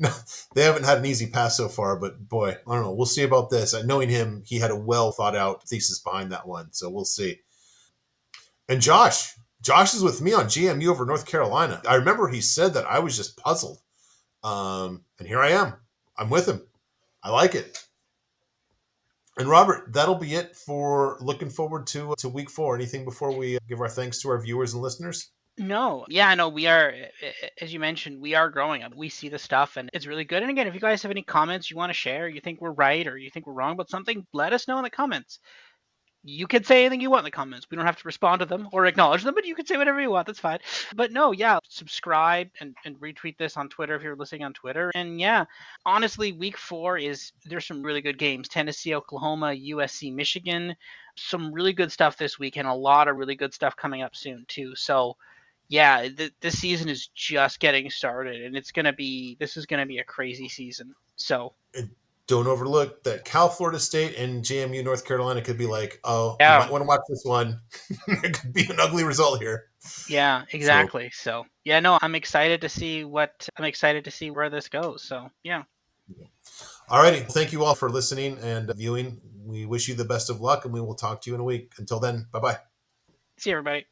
No, they haven't had an easy pass so far, but boy, I don't know. We'll see about this. Knowing him, he had a well thought out thesis behind that one, so we'll see. And Josh is with me on GMU over North Carolina. I remember he said that. I was just puzzled. And here I am. I'm with him. I like it. And Robert, that'll be it for looking forward to week 4. Anything before we give our thanks to our viewers and listeners? No, yeah, no, we are, as you mentioned, we are growing up. We see the stuff, and it's really good. And again, if you guys have any comments you want to share, you think we're right or you think we're wrong about something, let us know in the comments. You can say anything you want in the comments. We don't have to respond to them or acknowledge them, but you can say whatever you want. That's fine. But no, yeah, subscribe and retweet this on Twitter if you're listening on Twitter. And yeah, honestly, week 4 there's some really good games. Tennessee, Oklahoma, USC, Michigan. Some really good stuff this week, and a lot of really good stuff coming up soon too. So yeah, this season is just getting started, and this is gonna be a crazy season. So And don't overlook that Cal, Florida State, and JMU, North Carolina could be like, oh, you yeah, might want to watch this one. It could be an ugly result here. yeah, So, exactly. So yeah, no, I'm excited to see where this goes. So yeah, all righty. Thank you all for listening and viewing. We wish you the best of luck, and we will talk to you in a week. Until then, bye bye. see everybody.